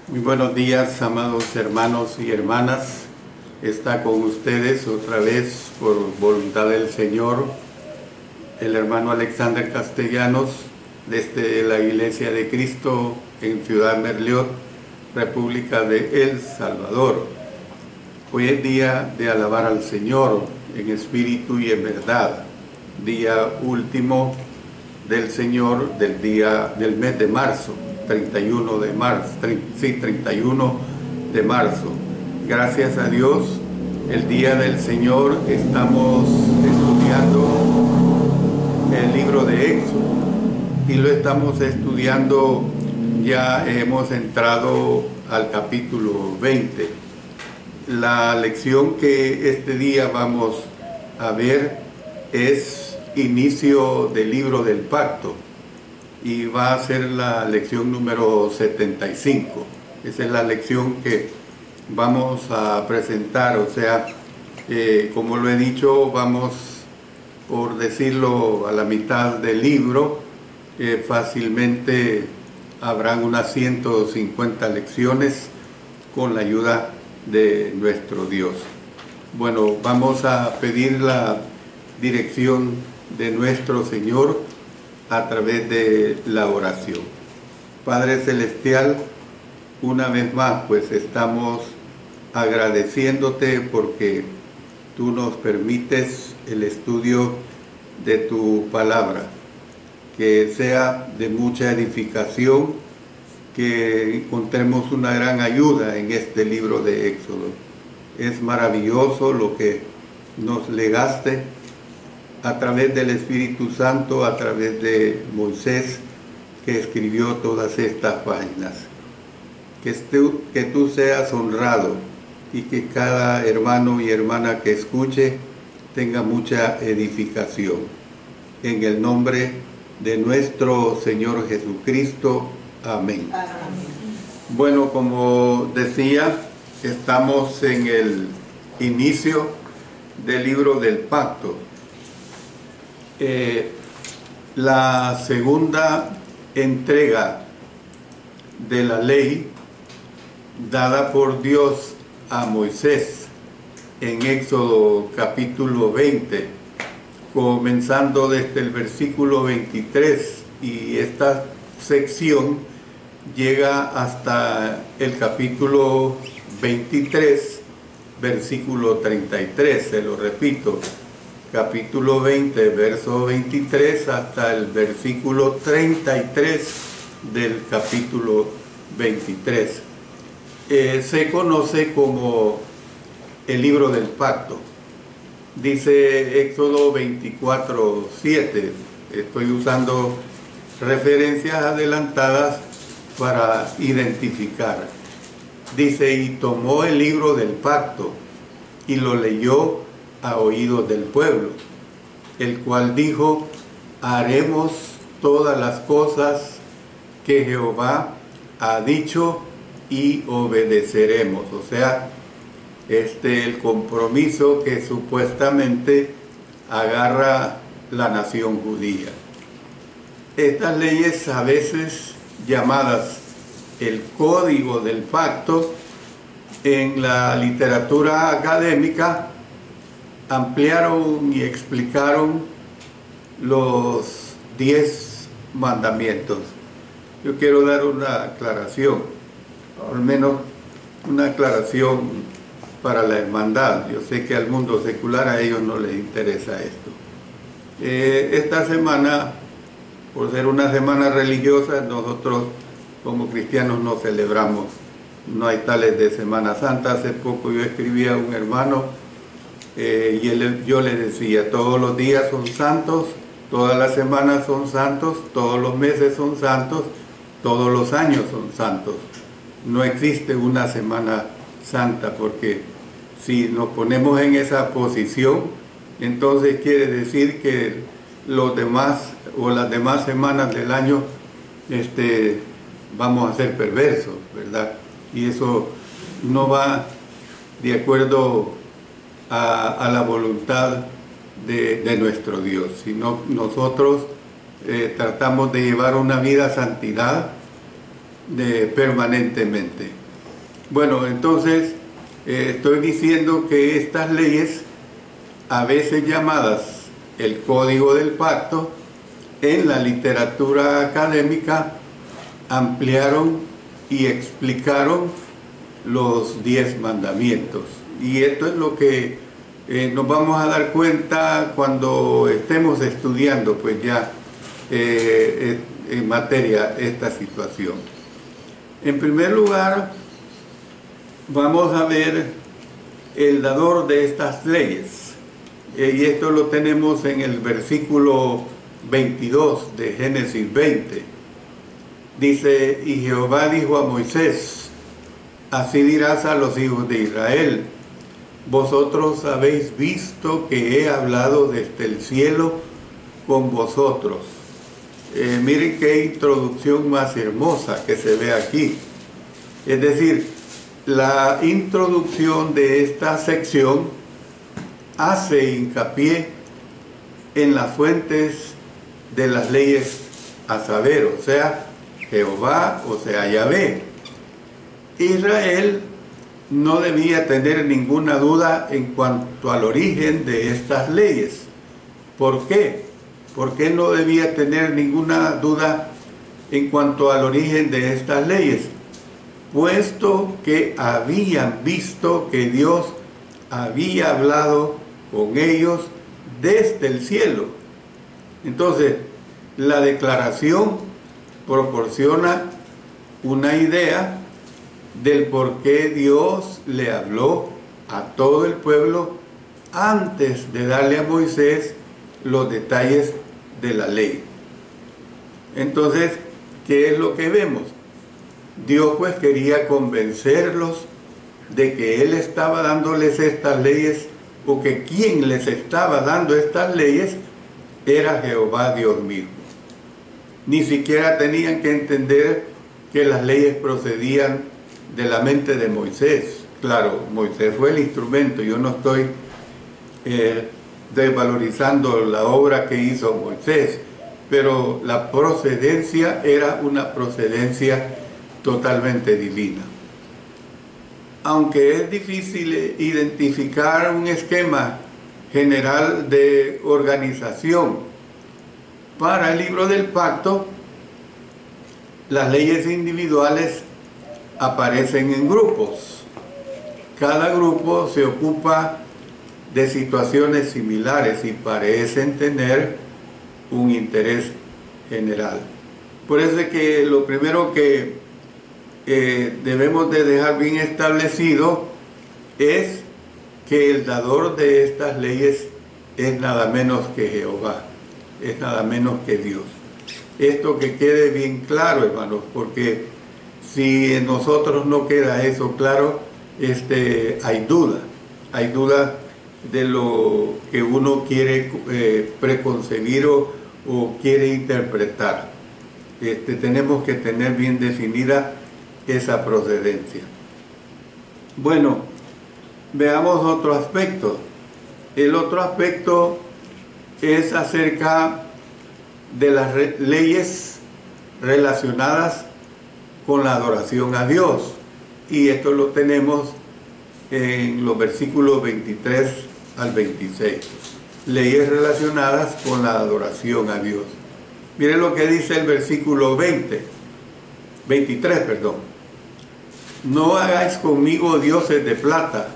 Muy buenos días, amados hermanos y hermanas. Está con ustedes otra vez, por voluntad del Señor, el hermano Alexander Castellanos, desde la Iglesia de Cristo en Ciudad Merliot, República de El Salvador. Hoy es día de alabar al Señor en espíritu y en verdad, día último del Señor del mes de marzo. 31 de marzo, 31 de marzo. Gracias a Dios, el día del Señor estamos estudiando el libro de Éxodo y lo estamos estudiando, ya hemos entrado al capítulo 20. La lección que este día vamos a ver es inicio del libro del pacto. Y va a ser la lección número 75. Esa es la lección que vamos a presentar, o sea, como lo he dicho, vamos, por decirlo, a la mitad del libro. Fácilmente habrán unas 150 lecciones con la ayuda de nuestro Dios. Bueno, vamos a pedir la dirección de nuestro Señor a través de la oración. Padre Celestial, una vez más pues estamos agradeciéndote porque tú nos permites el estudio de tu palabra, que sea de mucha edificación, que encontremos una gran ayuda en este libro de Éxodo. Es maravilloso lo que nos legaste a través del Espíritu Santo, a través de Moisés, que escribió todas estas páginas. Que tú seas honrado y que cada hermano y hermana que escuche tenga mucha edificación. En el nombre de nuestro Señor Jesucristo. Amén. Amén. Bueno, como decía, estamos en el inicio del libro del pacto. La segunda entrega de la ley dada por Dios a Moisés en Éxodo capítulo 20, comenzando desde el versículo 23, y esta sección llega hasta el capítulo 23, versículo 33, se lo repito. Capítulo 20, verso 23 hasta el versículo 33 del capítulo 23. Se conoce como el libro del pacto. Dice Éxodo 24, 7. Estoy usando referencias adelantadas para identificar. Dice: y tomó el libro del pacto y lo leyó a oídos del pueblo, el cual dijo: haremos todas las cosas que Jehová ha dicho y obedeceremos. O sea, el compromiso que supuestamente agarra la nación judía. Estas leyes, a veces llamadas el código del pacto, en la literatura académica ampliaron y explicaron los 10 mandamientos. Yo quiero dar una aclaración, al menos una aclaración para la hermandad. Yo sé que al mundo secular a ellos no les interesa esto. Esta semana, por ser una semana religiosa, nosotros como cristianos no celebramos, no hay tales de Semana Santa. Hace poco yo escribí a un hermano yo le decía: todos los días son santos, todas las semanas son santos, todos los meses son santos, todos los años son santos. No existe una Semana Santa, porque si nos ponemos en esa posición, entonces quiere decir que los demás o las demás semanas del año vamos a ser perversos, ¿verdad? Y eso no va de acuerdo a la voluntad de nuestro Dios, sino nosotros tratamos de llevar una vida santidad, permanentemente. Bueno, entonces estoy diciendo que estas leyes, a veces llamadas el Código del Pacto, en la literatura académica ampliaron y explicaron los 10 mandamientos. Y esto es lo que nos vamos a dar cuenta cuando estemos estudiando pues ya en materia esta situación. En primer lugar, vamos a ver el dador de estas leyes. Y esto lo tenemos en el versículo 22 de Génesis 20. Dice: y Jehová dijo a Moisés: así dirás a los hijos de Israel: vosotros habéis visto que he hablado desde el cielo con vosotros. Miren qué introducción más hermosa que se ve aquí. Es decir, la introducción de esta sección hace hincapié en las fuentes de las leyes, a saber, o sea, Jehová, o sea, Yahvé. Israel no debía tener ninguna duda en cuanto al origen de estas leyes. ¿Por qué? ¿Por qué no debía tener ninguna duda en cuanto al origen de estas leyes? Puesto que habían visto que Dios había hablado con ellos desde el cielo. Entonces, la declaración proporciona una idea del por qué Dios le habló a todo el pueblo antes de darle a Moisés los detalles de la ley. Entonces, ¿qué es lo que vemos? Dios pues quería convencerlos de que Él estaba dándoles estas leyes, o que quien les estaba dando estas leyes era Jehová Dios mismo. Ni siquiera tenían que entender que las leyes procedían de la mente de Moisés. Claro, Moisés fue el instrumento. Yo no estoy desvalorizando la obra que hizo Moisés, pero la procedencia era una procedencia totalmente divina. Aunque es difícil identificar un esquema general de organización para el libro del pacto, las leyes individuales aparecen en grupos. Cada grupo se ocupa de situaciones similares y parecen tener un interés general. Por eso es que lo primero que debemos de dejar bien establecido es que el dador de estas leyes es nada menos que Jehová, es nada menos que Dios. Esto que quede bien claro, hermanos, porque si en nosotros no queda eso claro, hay duda de lo que uno quiere preconcebir o quiere interpretar. Tenemos que tener bien definida esa procedencia. Bueno, veamos otro aspecto. El otro aspecto es acerca de las leyes relacionadas con la adoración a Dios. Y esto lo tenemos en los versículos 23 al 26. Leyes relacionadas con la adoración a Dios. Miren lo que dice el versículo 23, perdón. No hagáis conmigo dioses de plata,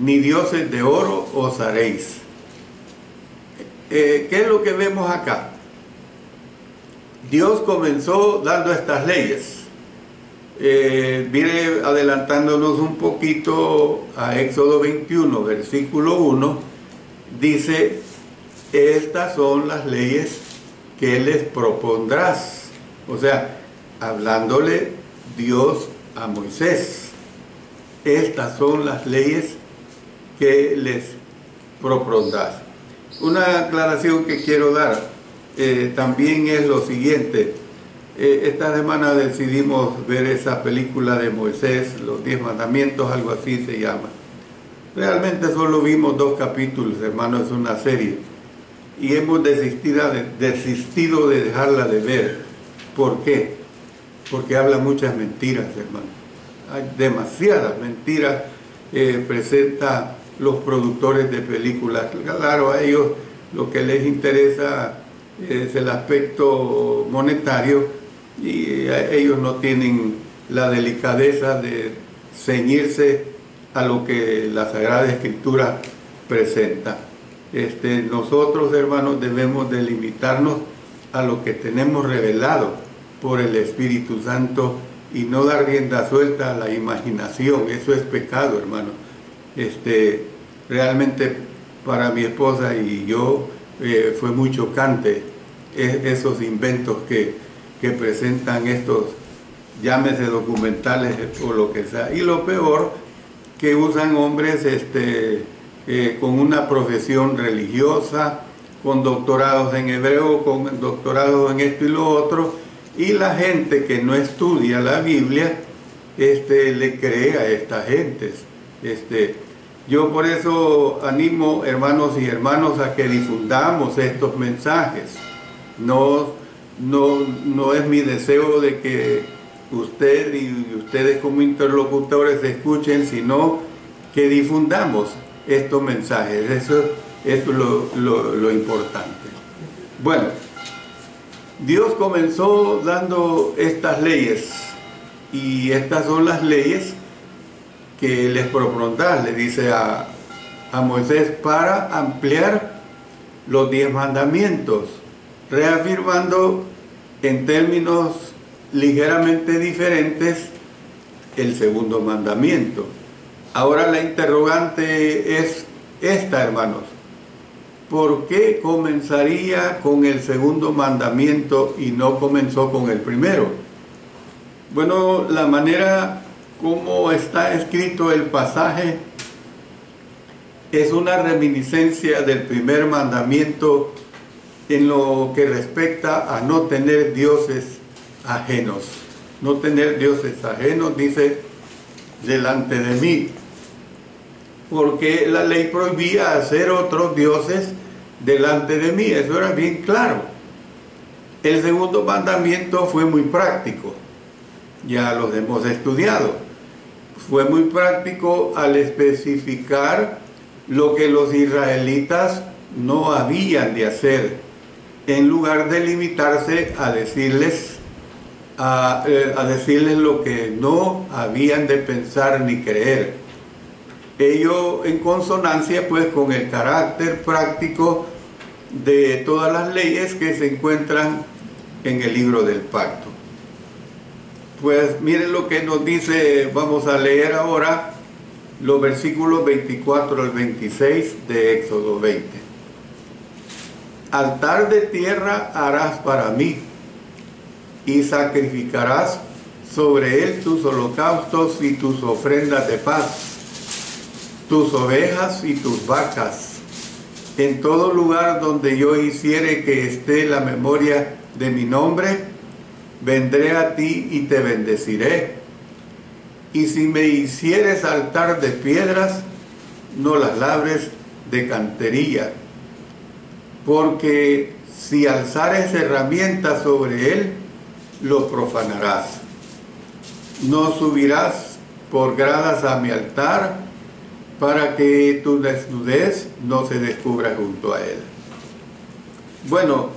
ni dioses de oro os haréis. ¿Qué es lo que vemos acá? Dios comenzó dando estas leyes. Viene adelantándonos un poquito a Éxodo 21, versículo 1, dice: estas son las leyes que les propondrás. O sea, hablándole Dios a Moisés. Estas son las leyes que les propondrás. Una aclaración que quiero dar también es lo siguiente. Esta semana decidimos ver esa película de Moisés, los 10 mandamientos, algo así se llama. Realmente solo vimos 2 capítulos, hermano, es una serie. Y hemos desistido de dejarla de ver. ¿Por qué? porque habla muchas mentiras, hermano. Hay demasiadas mentiras presenta los productores de películas. Claro, a ellos lo que les interesa es el aspecto monetario y ellos no tienen la delicadeza de ceñirse a lo que la Sagrada Escritura presenta. Nosotros, hermanos, debemos de limitarnos a lo que tenemos revelado por el Espíritu Santo y no dar rienda suelta a la imaginación. Eso es pecado, hermano. Realmente para mi esposa y yo fue muy chocante esos inventos que presentan estos, llámese documentales o lo que sea. Y lo peor, que usan hombres con una profesión religiosa, con doctorados en hebreo, con doctorados en esto y lo otro, y la gente que no estudia la Biblia le cree a estas gentes. Yo por eso animo, hermanos y hermanas, a que difundamos estos mensajes. No es mi deseo de que usted y ustedes como interlocutores escuchen, sino que difundamos estos mensajes. Eso es lo importante. Bueno, Dios comenzó dando estas leyes, y estas son las leyes que les propondrá, le dice a Moisés, para ampliar los 10 mandamientos, reafirmando en términos ligeramente diferentes el segundo mandamiento. Ahora la interrogante es esta, hermanos: ¿por qué comenzaría con el segundo mandamiento y no comenzó con el primero? Bueno, la manera como está escrito el pasaje es una reminiscencia del primer mandamiento en lo que respecta a no tener dioses ajenos. No tener dioses ajenos, dice, delante de mí, porque la ley prohibía hacer otros dioses delante de mí. Eso era bien claro. El segundo mandamiento fue muy práctico, ya los hemos estudiado. Fue muy práctico al especificar lo que los israelitas no habían de hacer, en lugar de limitarse a decirles lo que no habían de pensar ni creer. Ello en consonancia pues con el carácter práctico de todas las leyes que se encuentran en el libro del pacto. Pues miren lo que nos dice, vamos a leer ahora los versículos 24 al 26 de Éxodo 20. Altar de tierra harás para mí, y sacrificarás sobre él tus holocaustos y tus ofrendas de paz, tus ovejas y tus vacas. En todo lugar donde yo hiciere que esté la memoria de mi nombre, vendré a ti y te bendeciré. Y si me hicieres altar de piedras, no las labres de cantería, porque si alzares herramientas sobre él, lo profanarás. No subirás por gradas a mi altar, para que tu desnudez no se descubra junto a él. Bueno,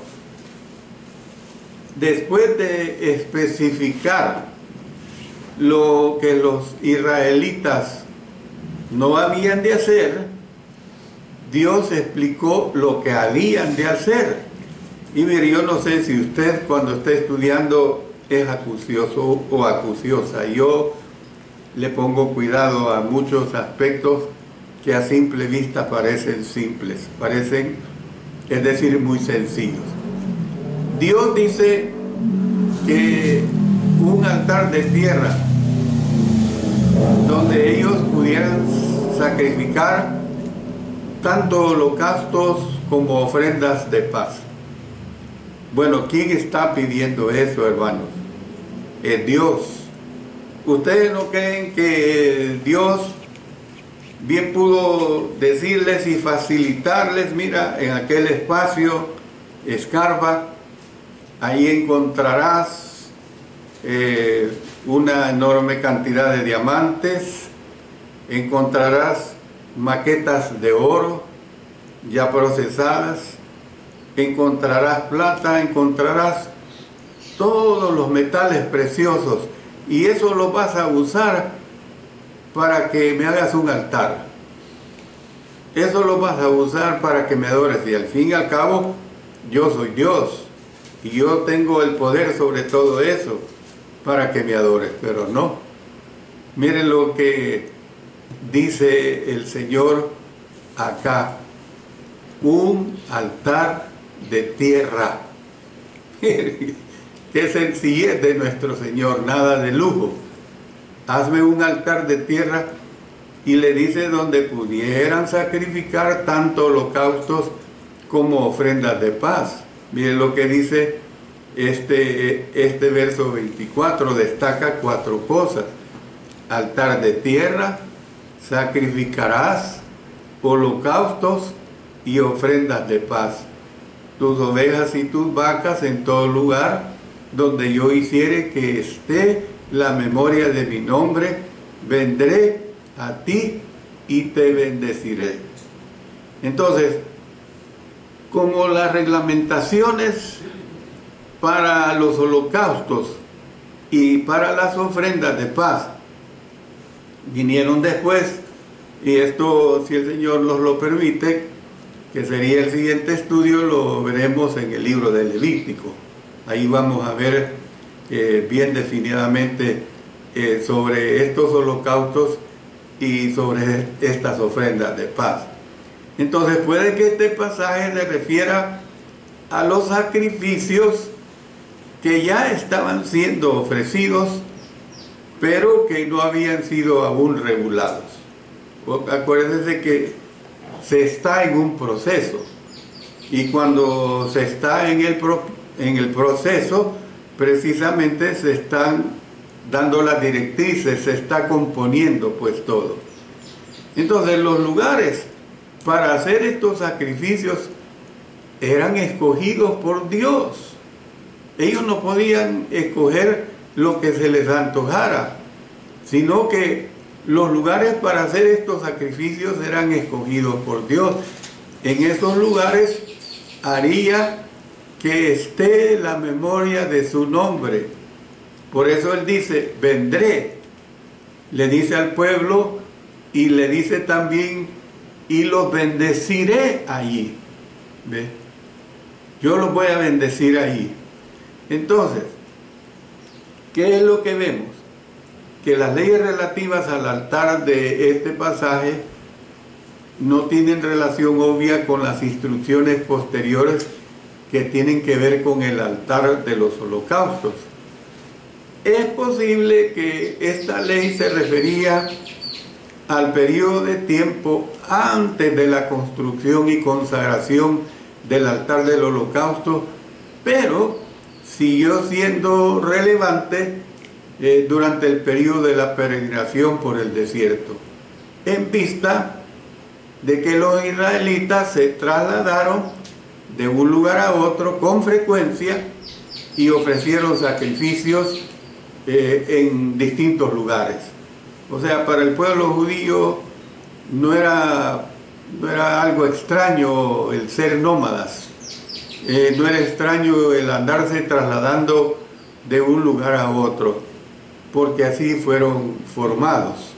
después de especificar lo que los israelitas no habían de hacer, Dios explicó lo que habían de hacer. Y mire, yo no sé si usted cuando esté estudiando es acucioso o acuciosa. Yo le pongo cuidado a muchos aspectos que a simple vista parecen simples, es decir, muy sencillos. Dios dice que un altar de tierra donde ellos pudieran sacrificar tanto holocaustos como ofrendas de paz. Bueno, ¿quién está pidiendo eso, hermanos? Es Dios. ¿Ustedes no creen que Dios bien pudo decirles y facilitarles? Mira, en aquel espacio, escarba, ahí encontrarás una enorme cantidad de diamantes, encontrarás maquetas de oro ya procesadas, encontrarás plata, encontrarás todos los metales preciosos, y eso lo vas a usar para que me hagas un altar. Eso lo vas a usar para que me adores, y al fin y al cabo yo soy Dios y yo tengo el poder sobre todo eso para que me adores. Pero no, miren lo que dice el Señor acá: un altar de tierra. Qué sencillez de nuestro Señor, nada de lujo. Hazme un altar de tierra, y le dice donde pudieran sacrificar tanto holocaustos como ofrendas de paz. Miren lo que dice este verso 24, destaca 4 cosas: altar de tierra, sacrificarás holocaustos y ofrendas de paz, tus ovejas y tus vacas en todo lugar donde yo hiciere que esté la memoria de mi nombre, vendré a ti y te bendeciré. Entonces, como las reglamentaciones para los holocaustos y para las ofrendas de paz vinieron después, y esto, si el Señor nos lo permite, que sería el siguiente estudio, lo veremos en el libro de Levítico. Ahí vamos a ver bien definidamente sobre estos holocaustos y sobre estas ofrendas de paz. Entonces puede que este pasaje se refiera a los sacrificios que ya estaban siendo ofrecidos, pero que no habían sido aún regulados. Acuérdense que se está en un proceso, y cuando se está en el proceso, precisamente se están dando las directrices, se está componiendo pues todo. Entonces los lugares para hacer estos sacrificios eran escogidos por Dios. Ellos no podían escoger lo que se les antojara, sino que los lugares para hacer estos sacrificios eran escogidos por Dios. En esos lugares haría que esté la memoria de su nombre. Por eso Él dice, vendré, le dice al pueblo, y le dice también, y los bendeciré allí. ¿Ve? Yo los voy a bendecir allí. Entonces, ¿qué es lo que vemos? Que las leyes relativas al altar de este pasaje no tienen relación obvia con las instrucciones posteriores que tienen que ver con el altar de los holocaustos. Es posible que esta ley se refería al periodo de tiempo antes de la construcción y consagración del altar del holocausto, pero siguió siendo relevante durante el periodo de la peregrinación por el desierto, en vista de que los israelitas se trasladaron de un lugar a otro con frecuencia y ofrecieron sacrificios en distintos lugares. O sea, para el pueblo judío no era algo extraño el ser nómadas, no era extraño el andarse trasladando de un lugar a otro, porque así fueron formados.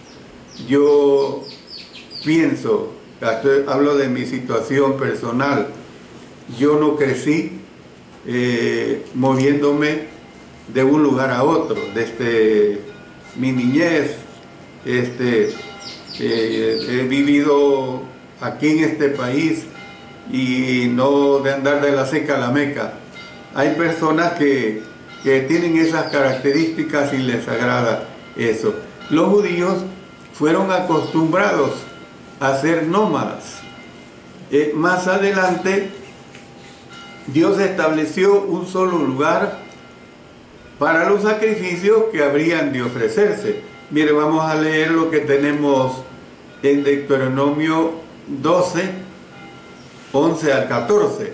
Yo pienso, hablo de mi situación personal, yo no crecí moviéndome de un lugar a otro. Desde mi niñez he vivido aquí en este país, y no de andar de la seca a la meca. Hay personas que tienen esas características y les agrada eso. Los judíos fueron acostumbrados a ser nómadas. Más adelante Dios estableció un solo lugar para los sacrificios que habrían de ofrecerse. Mire, vamos a leer lo que tenemos en Deuteronomio 12, 11 al 14.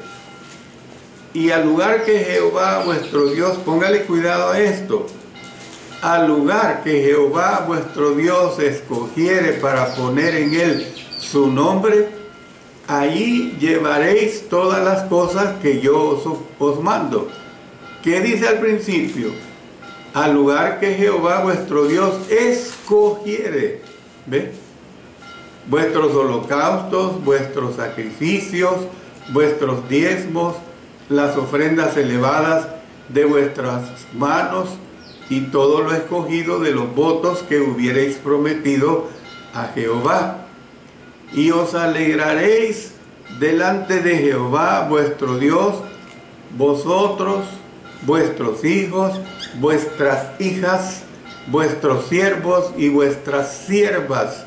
Y al lugar que Jehová vuestro Dios, póngale cuidado a esto, al lugar que Jehová vuestro Dios escogiere para poner en él su nombre, allí llevaréis todas las cosas que yo os mando. ¿Qué dice al principio? Al lugar que Jehová vuestro Dios escogiere. ¿Ve? Vuestros holocaustos, vuestros sacrificios, vuestros diezmos, las ofrendas elevadas de vuestras manos y todo lo escogido de los votos que hubierais prometido a Jehová. Y os alegraréis delante de Jehová vuestro Dios, vosotros, vuestros hijos, vuestras hijas, vuestros siervos y vuestras siervas,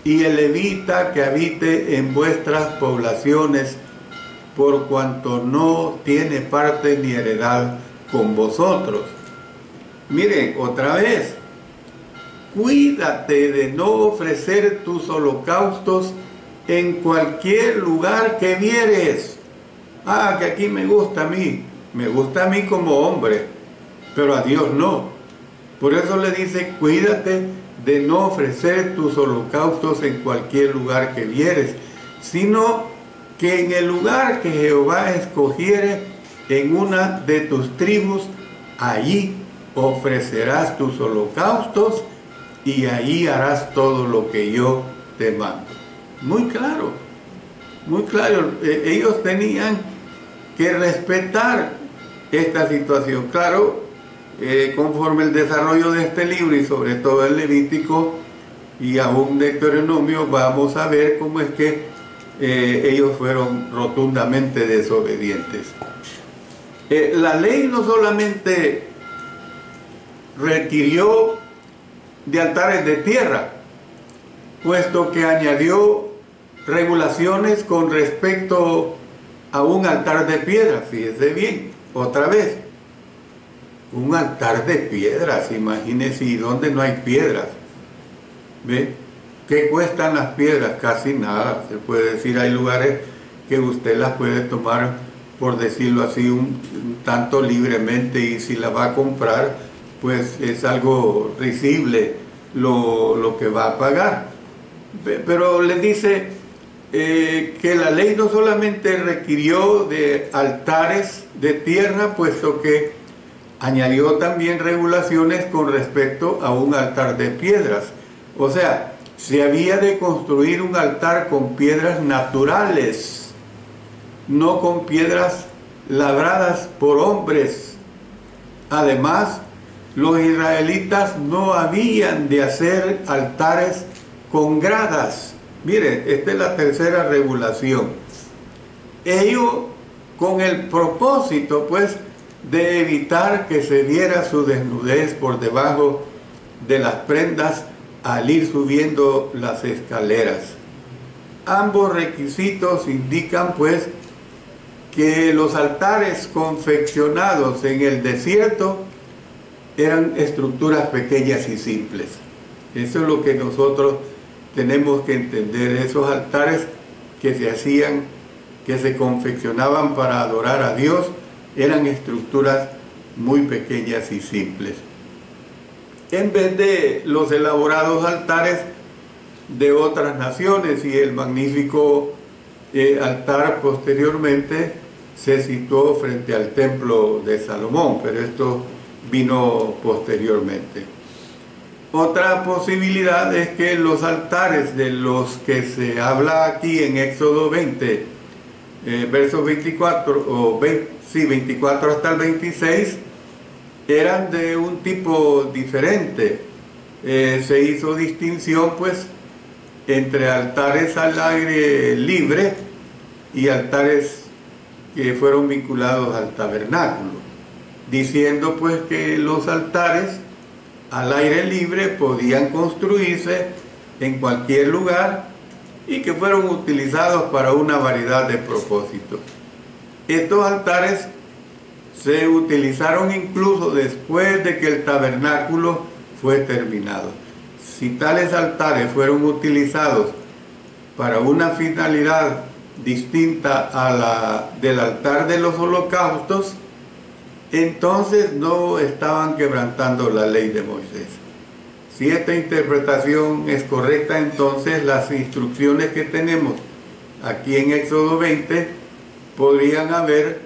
y el levita que habite en vuestras poblaciones, por cuanto no tiene parte ni heredad con vosotros. Miren, otra vez, cuídate de no ofrecer tus holocaustos en cualquier lugar que vieres. Ah, que aquí me gusta a mí como hombre, pero a Dios no. Por eso le dice, cuídate de no ofrecer tus holocaustos en cualquier lugar que vieres, sino que en el lugar que Jehová escogiere, en una de tus tribus, allí ofrecerás tus holocaustos y allí harás todo lo que yo te mando. Muy claro, muy claro. Ellos tenían que respetar esta situación. Claro, conforme el desarrollo de este libro y sobre todo el Levítico y aún Deuteronomio, vamos a ver cómo es que ellos fueron rotundamente desobedientes. La ley no solamente requirió de altares de tierra, puesto que añadió regulaciones con respecto a un altar de piedra. Fíjese bien, otra vez, un altar de piedras, imagínese, ¿y dónde no hay piedras? ¿Ve? ¿Qué cuestan las piedras? Casi nada. Se puede decir, hay lugares que usted las puede tomar, por decirlo así, un tanto libremente, y si la va a comprar, pues es algo risible lo que va a pagar. Pero le dice que la ley no solamente requirió de altares de tierra, puesto que añadió también regulaciones con respecto a un altar de piedras. O sea, se había de construir un altar con piedras naturales, no con piedras labradas por hombres. Además, los israelitas no habían de hacer altares con gradas. Miren, esta es la tercera regulación. Ello con el propósito, pues, de evitar que se viera su desnudez por debajo de las prendas al ir subiendo las escaleras. Ambos requisitos indican, pues, que los altares confeccionados en el desierto eran estructuras pequeñas y simples. Eso es lo que nosotros tenemos que entender. Esos altares que se hacían, que se confeccionaban para adorar a Dios, eran estructuras muy pequeñas y simples. En vez de los elaborados altares de otras naciones, y el magnífico altar posteriormente se situó frente al templo de Salomón, pero esto vino posteriormente. Otra posibilidad es que los altares de los que se habla aquí en Éxodo 20, versos 24, 24 hasta el 26, eran de un tipo diferente. Se hizo distinción, pues, entre altares al aire libre y altares que fueron vinculados al tabernáculo, diciendo, pues, que los altares al aire libre podían construirse en cualquier lugar y que fueron utilizados para una variedad de propósitos. Estos altares se utilizaron incluso después de que el tabernáculo fue terminado. Si tales altares fueron utilizados para una finalidad distinta a la del altar de los holocaustos, entonces no estaban quebrantando la ley de Moisés. Si esta interpretación es correcta, entonces las instrucciones que tenemos aquí en Éxodo 20 podrían haber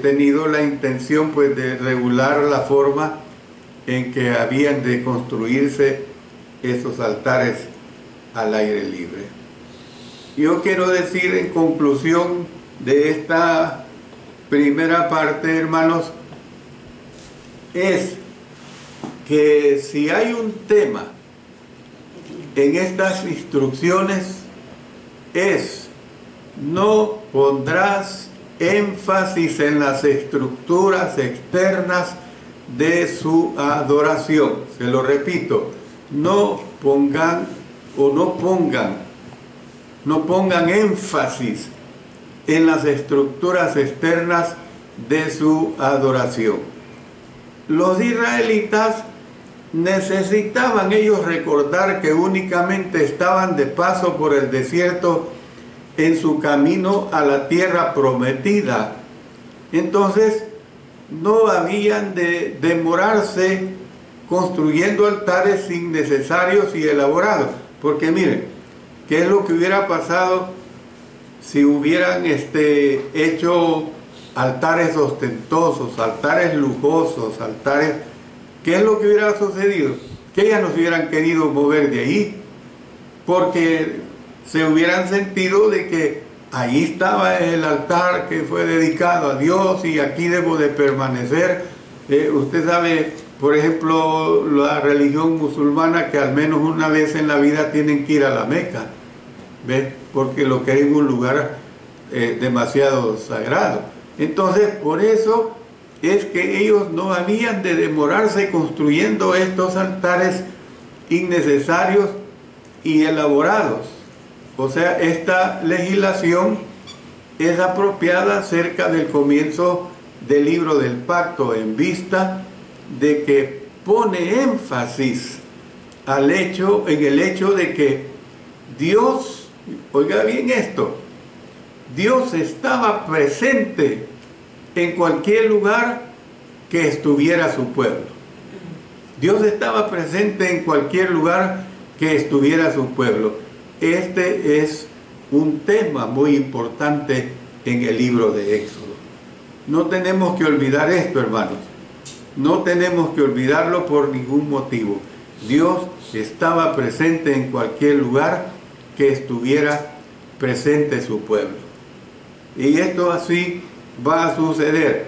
tenido la intención pues de regular la forma en que habían de construirse esos altares al aire libre. Yo quiero decir en conclusión de esta primera parte, hermanos, es que si hay un tema en estas instrucciones es: no pondrás énfasis en las estructuras externas de su adoración. Se lo repito, no pongan énfasis en las estructuras externas de su adoración. Los israelitas necesitaban ellos recordar que únicamente estaban de paso por el desierto en su camino a la tierra prometida. Entonces no habían de demorarse construyendo altares innecesarios y elaborados, porque miren, ¿qué es lo que hubiera pasado si hubieran hecho altares ostentosos, altares lujosos, altares? ¿Qué es lo que hubiera sucedido? Que ellas no se hubieran querido mover de ahí, porque se hubieran sentido de que ahí estaba el altar que fue dedicado a Dios y aquí debo de permanecer. Usted sabe, por ejemplo, la religión musulmana, que al menos una vez en la vida tienen que ir a la Meca, ¿ves? Porque lo creen un lugar demasiado sagrado. Entonces, por eso es que ellos no habían de demorarse construyendo estos altares innecesarios y elaborados. O sea, esta legislación es apropiada cerca del comienzo del libro del pacto, en vista de que pone énfasis en el hecho de que Dios, oiga bien esto, Dios estaba presente en cualquier lugar que estuviera su pueblo. Dios estaba presente en cualquier lugar que estuviera su pueblo. Este es un tema muy importante en el libro de Éxodo. No tenemos que olvidar esto, hermanos. No tenemos que olvidarlo por ningún motivo. Dios estaba presente en cualquier lugar que estuviera presente su pueblo. Y esto así va a suceder.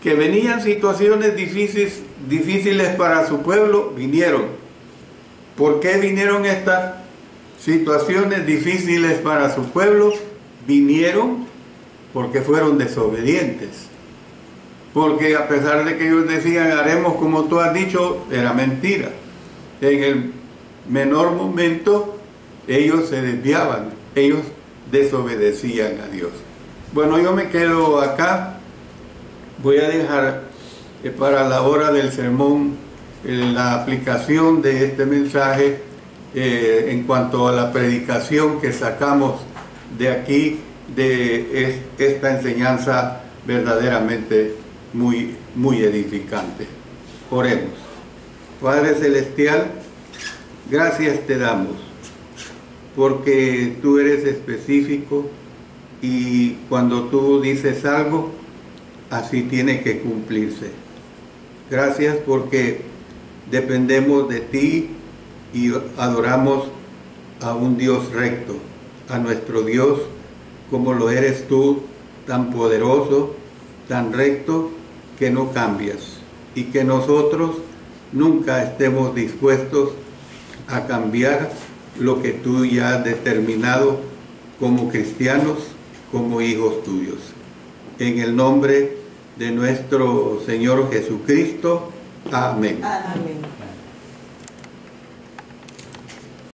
Que venían situaciones difíciles para su pueblo, vinieron. ¿Por qué vinieron estas situaciones difíciles para su pueblo? Vinieron porque fueron desobedientes. Porque a pesar de que ellos decían, haremos como tú has dicho, era mentira. En el menor momento, ellos se desviaban, ellos desobedecían a Dios. Bueno, yo me quedo acá. Voy a dejar para la hora del sermón la aplicación de este mensaje en cuanto a la predicación que sacamos de aquí, de esta enseñanza verdaderamente muy, muy edificante. Oremos. Padre Celestial, gracias te damos, porque tú eres específico y cuando tú dices algo, así tiene que cumplirse. Gracias porque dependemos de ti y adoramos a un Dios recto, a nuestro Dios como lo eres tú, tan poderoso, tan recto, que no cambias, y que nosotros nunca estemos dispuestos a cambiar lo que tú ya has determinado como cristianos, como hijos tuyos. En el nombre de nuestro Señor Jesucristo. Amén. Amén.